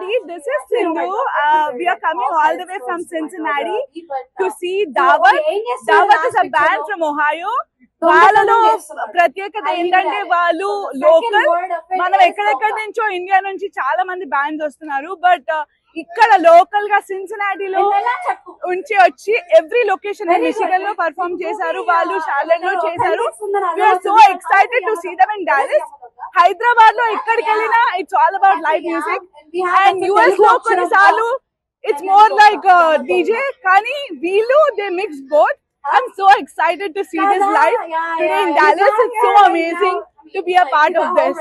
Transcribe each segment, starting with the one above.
everybody. This is Sindhu. We are coming all the way from Cincinnati to see Dawat. Dawat is a band from Ohio. వాళ్ళలో ప్రత్యేకత ఏంటంటే వాళ్ళు local. మనం ఎక్కడెక్కడి నుంచో India నుంచి చాలా మంది బ్యాండ్స్ వస్తున్నారు, బట్ ఇక్కడ లోకల్ గా సిన్సినాటిలో ఉంచి వచ్చి ఎవ్రీ లొకేషన్ మిచిగన్ లో పర్ఫార్మ్ చేశారు, వాళ్ళు షార్లెట్ లో చేశారు. We are so excited to see them in Dallas. Hyderabad లో ఎక్కడికి వెళ్ళినా it's all about live music, and US లో కొన్నిసార్లు ఇట్స్ మోర్ లైక్ డీజే, కానీ వీళ్ళు they mix both. I'm so excited to see this live today in Dallas. It's so amazing to be a part of this.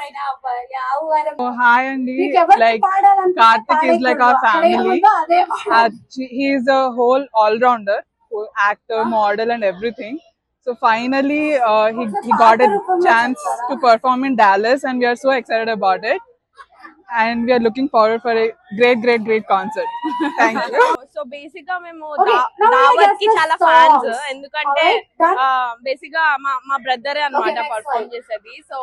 Oh, hi Andy. Like Karthik is like our family. He is a whole all-rounder, actor, model and everything. So finally he got a chance to perform in Dallas and we are so excited about it. And we are looking forward for a great concert. Thank you. So basic గా మేము దావత్ కి చాలా fans, ఎందుకంటే basic గా మా brother అన్నమాట perform చేసేది. సో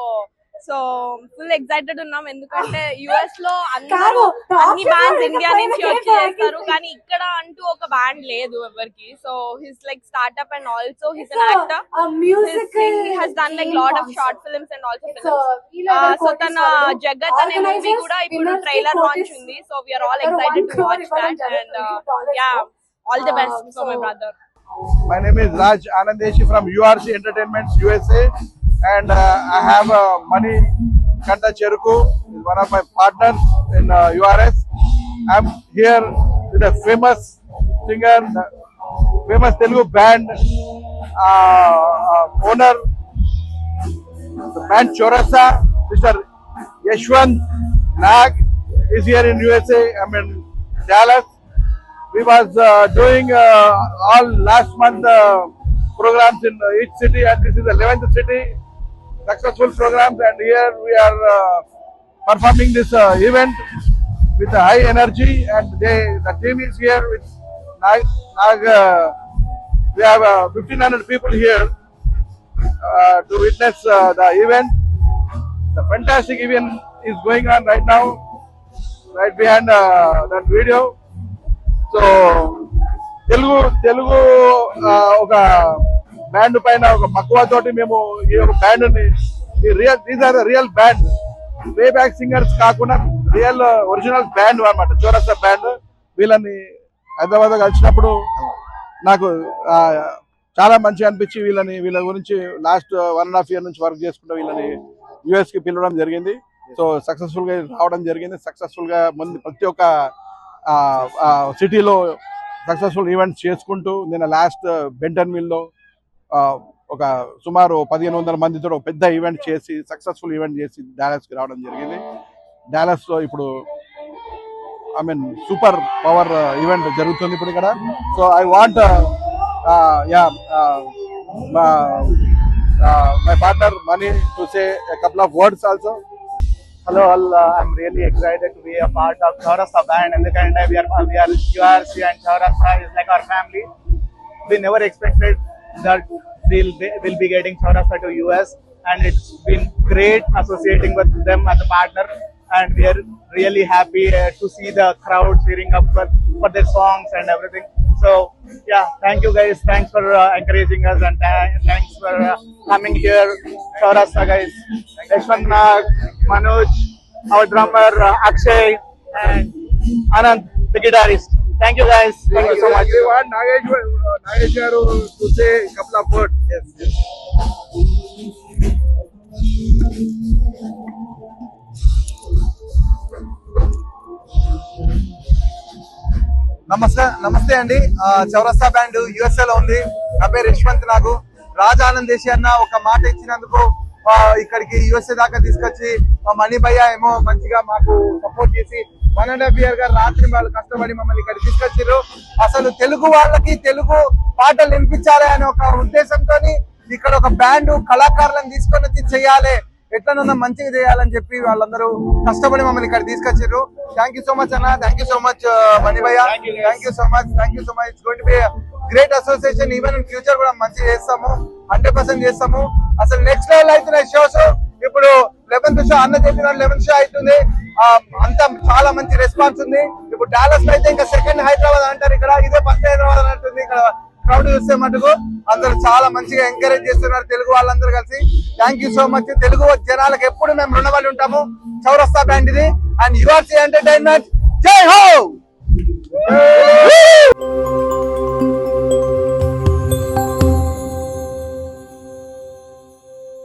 ఫుల్ ఎక్సైటెడ్ ఉన్నాం, ఎందుకంటే యుఎస్ లో అన్ని బ్యాండ్స్ ఇండియా నుంచి వచ్చి చేస్తారు, కానీ ఇక్కడ అంటూ ఒక బ్యాండ్ లేదు ఎవరికి. So his like startup and also his an actor. He has done like lot of short films and also films. So తన జగత్ అనే మూవీ కూడా ఇప్పుడు ట్రైలర్ లాంచ్ ఉంది. So we are all excited to watch that, and yeah, all the best for my brother. My name is Raj Anandeshi from URC Entertainments USA, and I have Mani Kanta Cheruku, one of my partners in URS. I'm here with a famous singer, famous Telugu band owner, the band Chaurasta, Mr. Yashwant Nag is here in USA. I'm in Dallas. We was doing all last month programs in each city, and this is the 11th city, successful programs, and here we are performing this event with a high energy, and the team is here with Nag. We have 1,500 people here to witness the event. The fantastic event is going on right now, right behind that video. So Telugu ఒక band పైన ఒక మక్కువ తోటి మేము ఈ ఒక band these are real band, way back singers కాకుండా real original band అన్నమాట, చౌరస్తా బ్యాండ్. వీళ్ళని హైదరాబాద్ కలిసినప్పుడు నాకు చాలా మంచిగా అనిపించి వీళ్ళ గురించి లాస్ట్ 1.5 year నుంచి వర్క్ చేసుకుంటూ వీళ్ళని యుఎస్ కి పిలవడం జరిగింది. సో సక్సెస్ఫుల్ గా రావడం జరిగింది. సక్సెస్ఫుల్ గా ముందు ప్రతి ఒక్క సిటీలో సక్సెస్ఫుల్ ఈవెంట్స్ చేసుకుంటూ నేను లాస్ట్ బెంటన్విల్లో ఒక సుమారు 1,500 మందితో ఒక పెద్ద ఈవెంట్ చేసి సక్సెస్ఫుల్ ఈవెంట్ చేసి డాలస్కి రావడం జరిగింది. డాలస్లో ఇప్పుడు I mean super power event జరుగుతుంది ఇప్పుడు ఇక్కడ. So I want my partner Mani to say a couple of words also. Hello all, I'm really excited to be a part of Chaurasta band, and we are URC and Chaurasta is like our family. We never expected that we'll be getting Chaurasta to US, and it's been great associating with them as a partner, and we are really happy to see the crowd cheering up for their songs and everything. So yeah, thank you guys, thanks for encouraging us, and thanks for coming here. Chaurasta guys, Yashwant Nag, Manoj, our drummer Akshay, and Anand, the guitarist. Thank you guys, thank you so much. We want Nagesh garu to say a couple of words. Yes. నమస్తే అండి. చౌరస్తా band USA లో ఉంది. నా పేరు యశ్వంత్ నాగు. రాజ్ ఆనందేశి అన్న ఒక మాట ఇచ్చినందుకు ఇక్కడికి యుఎస్ఏ దాకా తీసుకొచ్చి మణి భయ్య ఏమో మంచిగా మాకు సపోర్ట్ చేసి 1.5 year గా రాత్రి వాళ్ళు కష్టపడి మమ్మల్ని ఇక్కడ తీసుకొచ్చారు. అసలు తెలుగు వాళ్ళకి తెలుగు పాటలు వినిపించాలి అనే ఒక ఉద్దేశంతో ఇక్కడ ఒక బ్యాండ్ కళాకారులను తీసుకొని వచ్చి చేయాలి, ఎట్లనన్నా మంచిగా చేయాలని చెప్పి వాళ్ళందరూ కష్టపడి మమ్మల్ని ఇక్కడ తీసుకొచ్చారు. థ్యాంక్ యూ సో మచ్ అన్న, థ్యాంక్ యూ సో మచ్ మణి భయ్య, thank you so much. It's going to be great association. Even in future కూడా మంచిగా చేస్తాము, 100% చేస్తాము. అసలు నెక్స్ట్ లెవెల్ అవుతున్నాయి షోస్. ఇప్పుడు 11th షో అన్న చెప్పిన 11th షో అవుతుంది. అంతా చాలా మంచి రెస్పాన్స్ ఉంది. ఇప్పుడు డాలస్ లో అయితే ఇంకా సెకండ్ హైదరాబాద్ అంటారు, ఇక్కడ ఇదే ఫస్ట్ హైదరాబాద్ అన్నట్టుంది. ఇక్కడ క్రౌడ్ చూస్తే మటుకు అందరూ చాలా మంచిగా ఎంకరేజ్ చేస్తున్నారు తెలుగు వాళ్ళందరూ కలిసి. Thank you so much. Telugu జనాలకు ఎప్పుడు మేము రుణపడి ఉంటాము. చౌరస్తా బ్యాండ్ ఇది అండ్ యువర్సీ ఎంటర్టైన్మెంట్. జై హో.